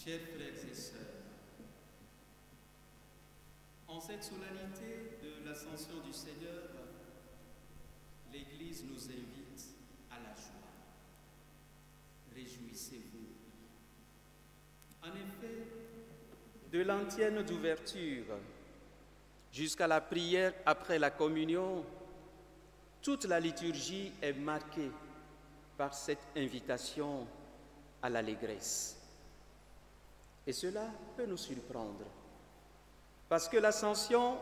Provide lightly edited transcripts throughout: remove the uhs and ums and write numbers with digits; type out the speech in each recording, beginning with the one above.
Chers frères et sœurs, en cette solennité de l'ascension du Seigneur, l'Église nous invite à la joie. Réjouissez-vous. En effet, de l'antienne d'ouverture jusqu'à la prière après la communion, toute la liturgie est marquée par cette invitation à l'allégresse. Et cela peut nous surprendre, parce que l'ascension,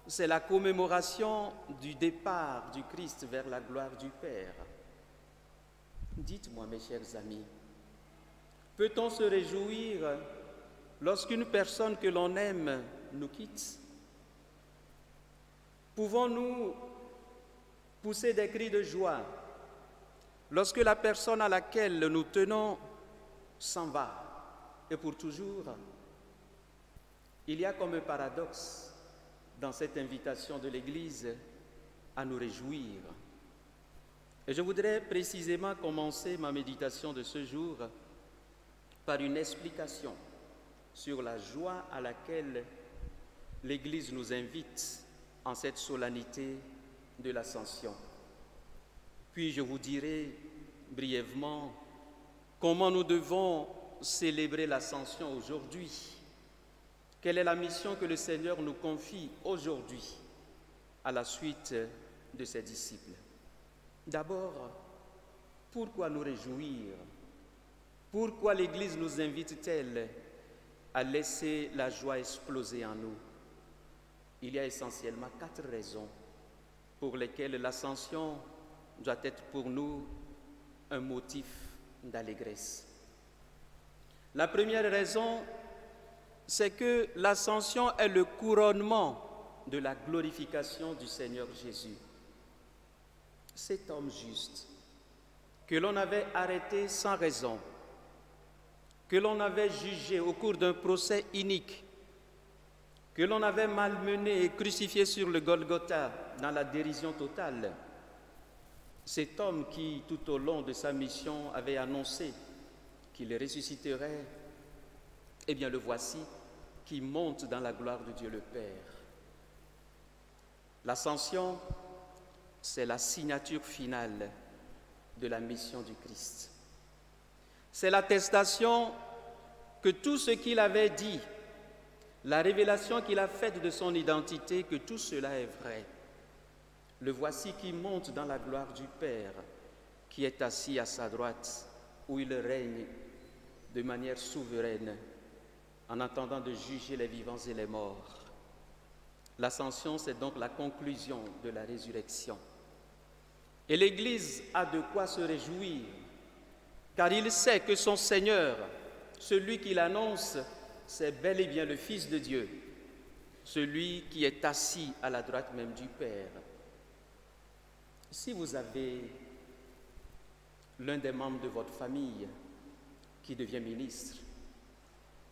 c'est la commémoration du départ du Christ vers la gloire du Père. Dites-moi, mes chers amis, peut-on se réjouir lorsqu'une personne que l'on aime nous quitte? Pouvons-nous pousser des cris de joie lorsque la personne à laquelle nous tenons s'en va et pour toujours? Il y a comme un paradoxe dans cette invitation de l'Église à nous réjouir. Et je voudrais précisément commencer ma méditation de ce jour par une explication sur la joie à laquelle l'Église nous invite en cette solennité de l'Ascension. Puis je vous dirai brièvement comment nous devons célébrer l'Ascension aujourd'hui. Quelle est la mission que le Seigneur nous confie aujourd'hui à la suite de ses disciples? D'abord, pourquoi nous réjouir? Pourquoi l'Église nous invite-t-elle à laisser la joie exploser en nous? Il y a essentiellement 4 raisons pour lesquelles l'Ascension doit être pour nous un motif d'allégresse. La première raison, c'est que l'Ascension est le couronnement de la glorification du Seigneur Jésus. Cet homme juste, que l'on avait arrêté sans raison, que l'on avait jugé au cours d'un procès inique, que l'on avait malmené et crucifié sur le Golgotha dans la dérision totale, cet homme qui, tout au long de sa mission, avait annoncé qu'il ressusciterait, eh bien le voici qui monte dans la gloire de Dieu le Père. L'ascension, c'est la signature finale de la mission du Christ. C'est l'attestation que tout ce qu'il avait dit, la révélation qu'il a faite de son identité, que tout cela est vrai. Le voici qui monte dans la gloire du Père, qui est assis à sa droite, où il règne de manière souveraine, en attendant de juger les vivants et les morts. L'ascension, c'est donc la conclusion de la résurrection. Et l'Église a de quoi se réjouir, car il sait que son Seigneur, celui qui l'annonce, c'est bel et bien le Fils de Dieu, celui qui est assis à la droite même du Père. Si vous avez l'un des membres de votre famille qui devient ministre,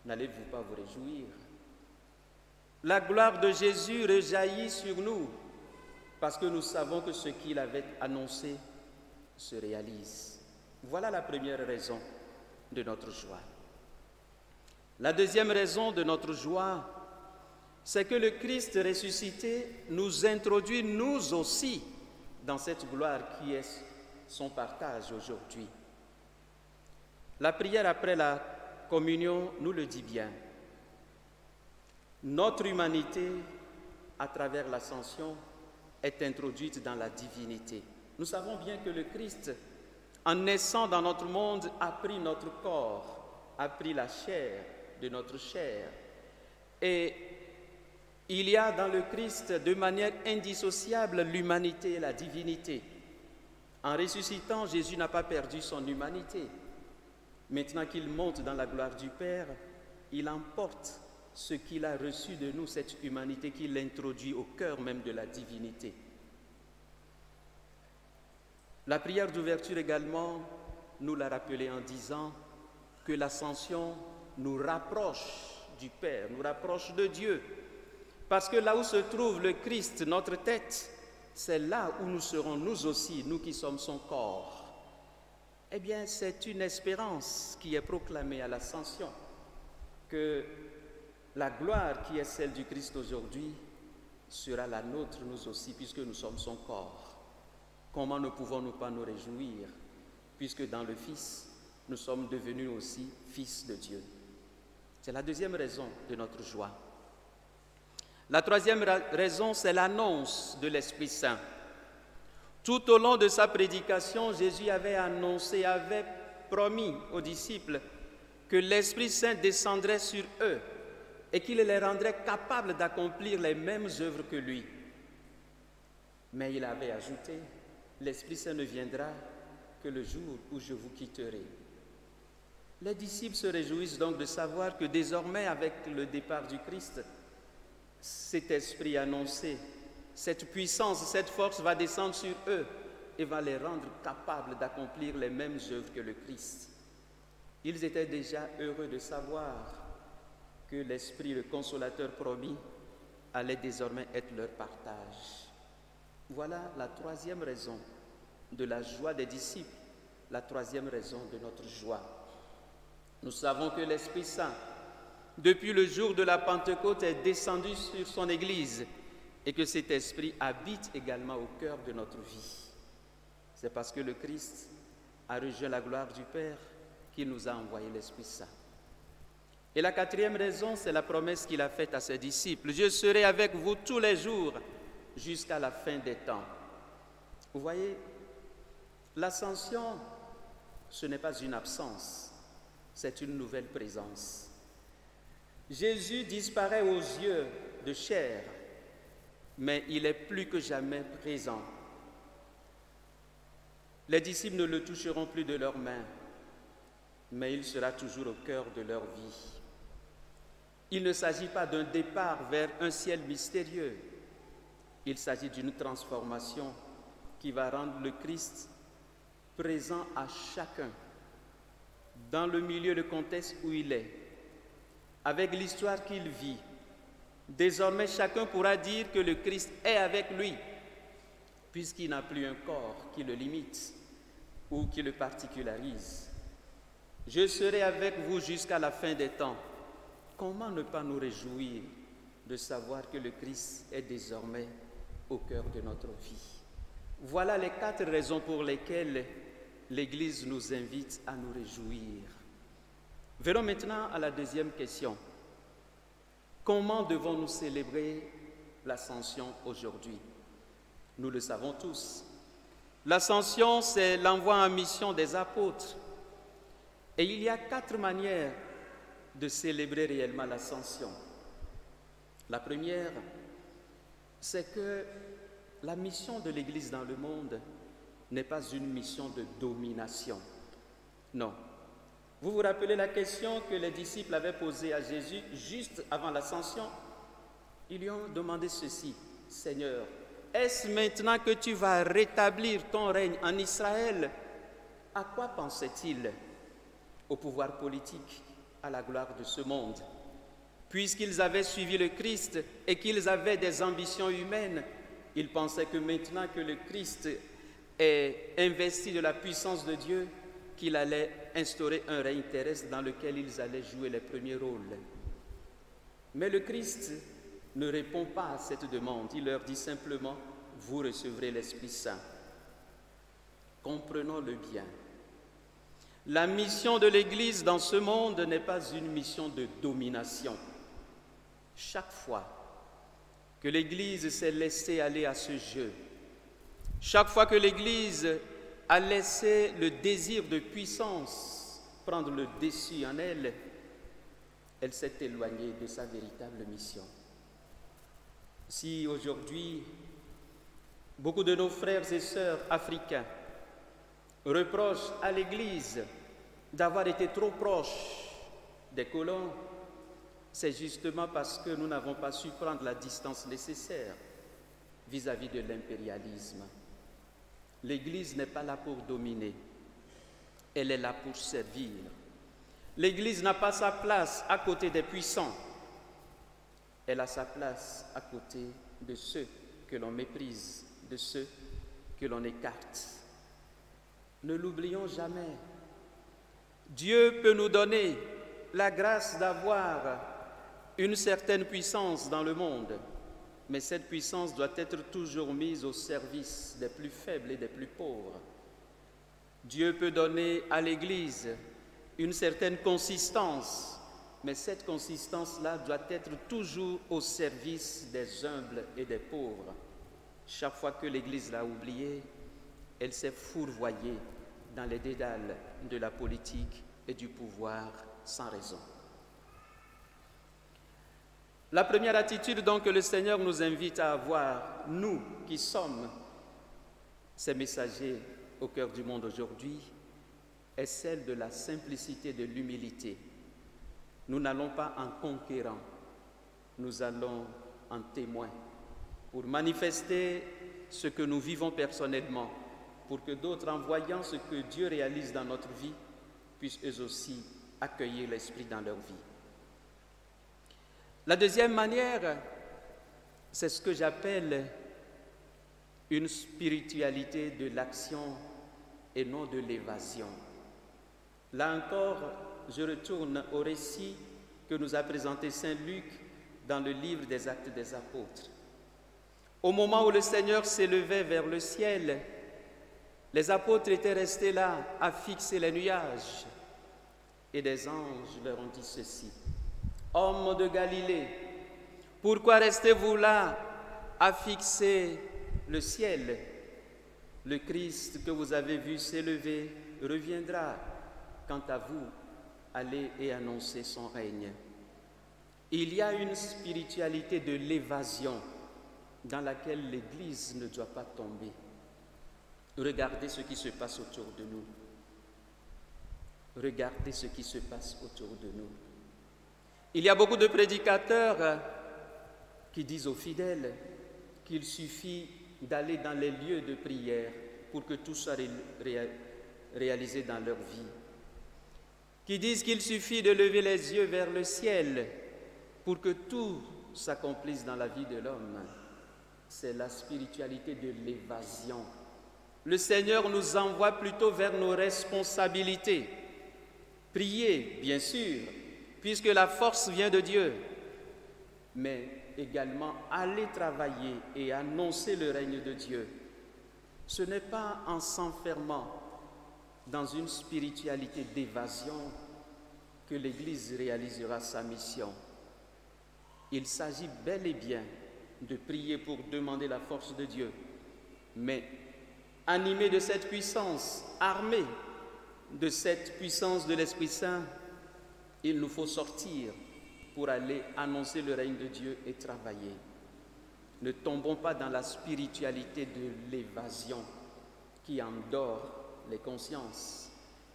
n'allez-vous pas vous réjouir? La gloire de Jésus rejaillit sur nous parce que nous savons que ce qu'il avait annoncé se réalise. Voilà la première raison de notre joie. La deuxième raison de notre joie, c'est que le Christ ressuscité nous introduit, nous aussi, dans cette gloire qui est son partage aujourd'hui. La prière après la communion nous le dit bien. Notre humanité, à travers l'ascension, est introduite dans la divinité. Nous savons bien que le Christ, en naissant dans notre monde, a pris notre corps, a pris la chair de notre chair. Et il y a dans le Christ, de manière indissociable, l'humanité et la divinité. En ressuscitant, Jésus n'a pas perdu son humanité. Maintenant qu'il monte dans la gloire du Père, il emporte ce qu'il a reçu de nous, cette humanité qu'il introduit au cœur même de la divinité. La prière d'ouverture également nous l'a rappelé en disant que l'ascension nous rapproche du Père, nous rapproche de Dieu. Parce que là où se trouve le Christ, notre tête, c'est là où nous serons nous aussi, nous qui sommes son corps. Eh bien, c'est une espérance qui est proclamée à l'ascension. que la gloire qui est celle du Christ aujourd'hui sera la nôtre nous aussi, puisque nous sommes son corps. Comment ne pouvons-nous pas nous réjouir, puisque dans le Fils, nous sommes devenus aussi fils de Dieu. C'est la deuxième raison de notre joie. La troisième raison, c'est l'annonce de l'Esprit Saint. Tout au long de sa prédication, Jésus avait annoncé, avait promis aux disciples que l'Esprit Saint descendrait sur eux et qu'il les rendrait capables d'accomplir les mêmes œuvres que lui. Mais il avait ajouté, l'Esprit Saint ne viendra que le jour où je vous quitterai. Les disciples se réjouissent donc de savoir que désormais, avec le départ du Christ, cet esprit annoncé, cette puissance, cette force va descendre sur eux et va les rendre capables d'accomplir les mêmes œuvres que le Christ. Ils étaient déjà heureux de savoir que l'Esprit, le Consolateur promis, allait désormais être leur partage. Voilà la troisième raison de la joie des disciples, la troisième raison de notre joie. Nous savons que l'Esprit Saint, depuis le jour de la Pentecôte, est descendu sur son Église et que cet Esprit habite également au cœur de notre vie. C'est parce que le Christ a rejoint la gloire du Père qu'il nous a envoyé l'Esprit Saint. Et la quatrième raison, c'est la promesse qu'il a faite à ses disciples. « Je serai avec vous tous les jours jusqu'à la fin des temps. » Vous voyez, l'ascension, ce n'est pas une absence, c'est une nouvelle présence. Jésus disparaît aux yeux de chair, mais il est plus que jamais présent. Les disciples ne le toucheront plus de leurs mains, mais il sera toujours au cœur de leur vie. Il ne s'agit pas d'un départ vers un ciel mystérieux. Il s'agit d'une transformation qui va rendre le Christ présent à chacun, dans le milieu, le contexte où il est, avec l'histoire qu'il vit. Désormais, chacun pourra dire que le Christ est avec lui, puisqu'il n'a plus un corps qui le limite ou qui le particularise. Je serai avec vous jusqu'à la fin des temps. Comment ne pas nous réjouir de savoir que le Christ est désormais au cœur de notre vie? Voilà les 4 raisons pour lesquelles l'Église nous invite à nous réjouir. Venons maintenant à la deuxième question. Comment devons-nous célébrer l'Ascension aujourd'hui? Nous le savons tous. L'Ascension, c'est l'envoi en mission des apôtres. Et il y a 4 manières de célébrer réellement l'Ascension. La première, c'est que la mission de l'Église dans le monde n'est pas une mission de domination. Non. Vous vous rappelez la question que les disciples avaient posée à Jésus juste avant l'Ascension? Ils lui ont demandé ceci: Seigneur, est-ce maintenant que tu vas rétablir ton règne en Israël? À quoi pensait-il? Au pouvoir politique, à la gloire de ce monde. Puisqu'ils avaient suivi le Christ et qu'ils avaient des ambitions humaines, ils pensaient que maintenant que le Christ est investi de la puissance de Dieu, qu'il allait instaurer un règne terrestre dans lequel ils allaient jouer les premiers rôles. Mais le Christ ne répond pas à cette demande. Il leur dit simplement: vous recevrez l'Esprit Saint. Comprenons-le bien. La mission de l'Église dans ce monde n'est pas une mission de domination. Chaque fois que l'Église s'est laissée aller à ce jeu, chaque fois que l'Église a laissé le désir de puissance prendre le dessus en elle, elle s'est éloignée de sa véritable mission. Si aujourd'hui, beaucoup de nos frères et sœurs africains reprochent à l'Église d'avoir été trop proche des colons, c'est justement parce que nous n'avons pas su prendre la distance nécessaire vis-à-vis de l'impérialisme. L'Église n'est pas là pour dominer, elle est là pour servir. L'Église n'a pas sa place à côté des puissants, elle a sa place à côté de ceux que l'on méprise, de ceux que l'on écarte. Ne l'oublions jamais. Dieu peut nous donner la grâce d'avoir une certaine puissance dans le monde, mais cette puissance doit être toujours mise au service des plus faibles et des plus pauvres. Dieu peut donner à l'Église une certaine consistance, mais cette consistance-là doit être toujours au service des humbles et des pauvres. Chaque fois que l'Église l'a oubliée, elle s'est fourvoyée dans les dédales de la politique et du pouvoir sans raison. La première attitude donc que le Seigneur nous invite à avoir, nous qui sommes ces messagers au cœur du monde aujourd'hui, est celle de la simplicité, de l'humilité. Nous n'allons pas en conquérant, nous allons en témoin pour manifester ce que nous vivons personnellement, pour que d'autres, en voyant ce que Dieu réalise dans notre vie, puissent eux aussi accueillir l'Esprit dans leur vie. La deuxième manière, c'est ce que j'appelle une spiritualité de l'action et non de l'évasion. Là encore, je retourne au récit que nous a présenté Saint Luc dans le livre des Actes des Apôtres. Au moment où le Seigneur s'élevait vers le ciel, les apôtres étaient restés là à fixer les nuages. Et des anges leur ont dit ceci: « Hommes de Galilée, pourquoi restez-vous là à fixer le ciel? Le Christ que vous avez vu s'élever reviendra. Quant à vous, allez et annoncez son règne. » Il y a une spiritualité de l'évasion dans laquelle l'Église ne doit pas tomber. Regardez ce qui se passe autour de nous. Regardez ce qui se passe autour de nous. Il y a beaucoup de prédicateurs qui disent aux fidèles qu'il suffit d'aller dans les lieux de prière pour que tout soit réalisé dans leur vie. Qui disent qu'il suffit de lever les yeux vers le ciel pour que tout s'accomplisse dans la vie de l'homme. C'est la spiritualité de l'évasion. Le Seigneur nous envoie plutôt vers nos responsabilités. Prier, bien sûr, puisque la force vient de Dieu, mais également aller travailler et annoncer le règne de Dieu. Ce n'est pas en s'enfermant dans une spiritualité d'évasion que l'Église réalisera sa mission. Il s'agit bel et bien de prier pour demander la force de Dieu, mais animé de cette puissance, armé de cette puissance de l'Esprit Saint, il nous faut sortir pour aller annoncer le règne de Dieu et travailler. Ne tombons pas dans la spiritualité de l'évasion qui endort les consciences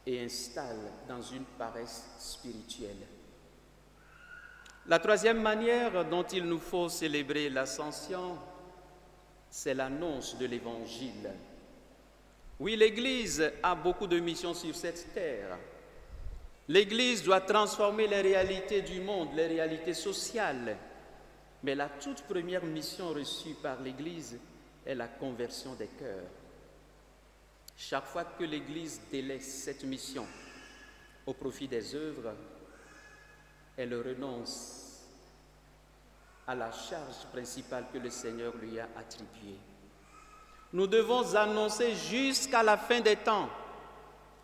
et installe dans une paresse spirituelle. La troisième manière dont il nous faut célébrer l'Ascension, c'est l'annonce de l'Évangile. Oui, l'Église a beaucoup de missions sur cette terre. L'Église doit transformer les réalités du monde, les réalités sociales. Mais la toute première mission reçue par l'Église est la conversion des cœurs. Chaque fois que l'Église délaisse cette mission au profit des œuvres, elle renonce à la charge principale que le Seigneur lui a attribuée. Nous devons annoncer jusqu'à la fin des temps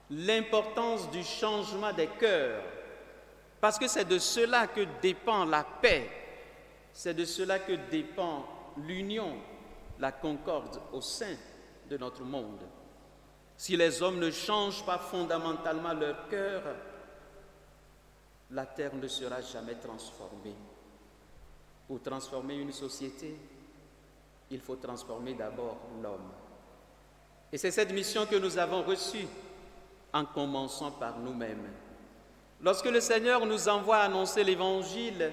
l'importance du changement des cœurs, parce que c'est de cela que dépend la paix, c'est de cela que dépend l'union, la concorde au sein de notre monde. Si les hommes ne changent pas fondamentalement leur cœur, la terre ne sera jamais transformée. Pour transformer une société, il faut transformer d'abord l'homme. Et c'est cette mission que nous avons reçue en commençant par nous-mêmes. Lorsque le Seigneur nous envoie annoncer l'Évangile,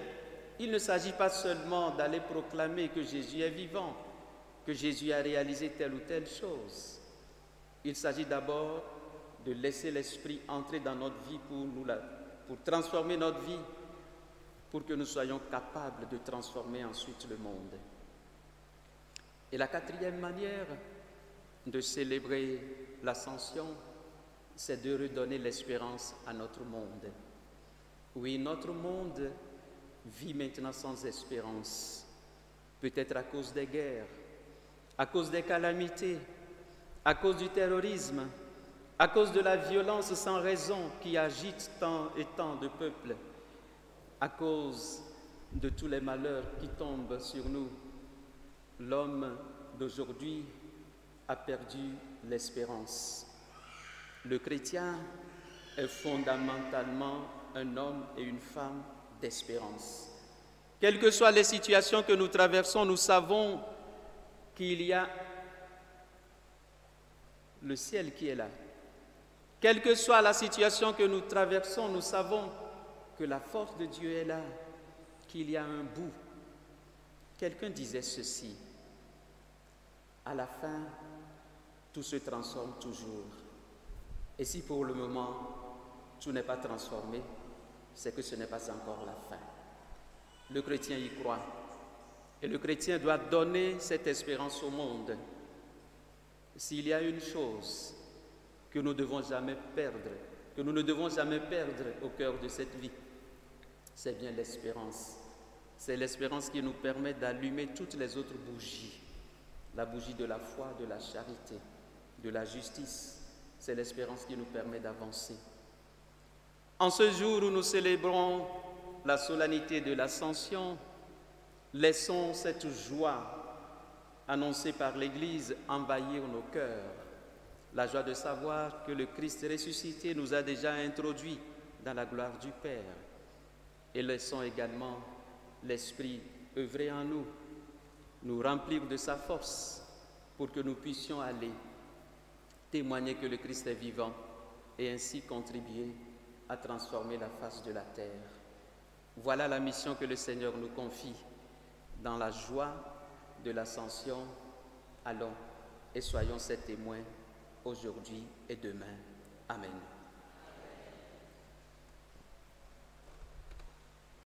il ne s'agit pas seulement d'aller proclamer que Jésus est vivant, que Jésus a réalisé telle ou telle chose. Il s'agit d'abord de laisser l'Esprit entrer dans notre vie pour transformer notre vie, pour que nous soyons capables de transformer ensuite le monde. Et la quatrième manière de célébrer l'Ascension, c'est de redonner l'espérance à notre monde. Oui, notre monde vit maintenant sans espérance, peut-être à cause des guerres, à cause des calamités, à cause du terrorisme, à cause de la violence sans raison qui agite tant et tant de peuples, à cause de tous les malheurs qui tombent sur nous. L'homme d'aujourd'hui a perdu l'espérance. Le chrétien est fondamentalement un homme et une femme d'espérance. Quelles que soient les situations que nous traversons, nous savons qu'il y a le ciel qui est là. Quelle que soit la situation que nous traversons, nous savons que la force de Dieu est là, qu'il y a un bout. Quelqu'un disait ceci: à la fin, tout se transforme toujours. Et si pour le moment, tout n'est pas transformé, c'est que ce n'est pas encore la fin. Le chrétien y croit. Et le chrétien doit donner cette espérance au monde. S'il y a une chose que nous ne devons jamais perdre, que nous ne devons jamais perdre au cœur de cette vie, c'est bien l'espérance. C'est l'espérance qui nous permet d'allumer toutes les autres bougies. La bougie de la foi, de la charité, de la justice. C'est l'espérance qui nous permet d'avancer. En ce jour où nous célébrons la solennité de l'Ascension, laissons cette joie annoncée par l'Église envahir nos cœurs. La joie de savoir que le Christ ressuscité nous a déjà introduits dans la gloire du Père. Et laissons également l'Esprit œuvrer en nous, nous remplir de sa force pour que nous puissions aller témoigner que le Christ est vivant et ainsi contribuer à transformer la face de la terre. Voilà la mission que le Seigneur nous confie. Dans la joie de l'Ascension, allons et soyons ses témoins aujourd'hui et demain. Amen.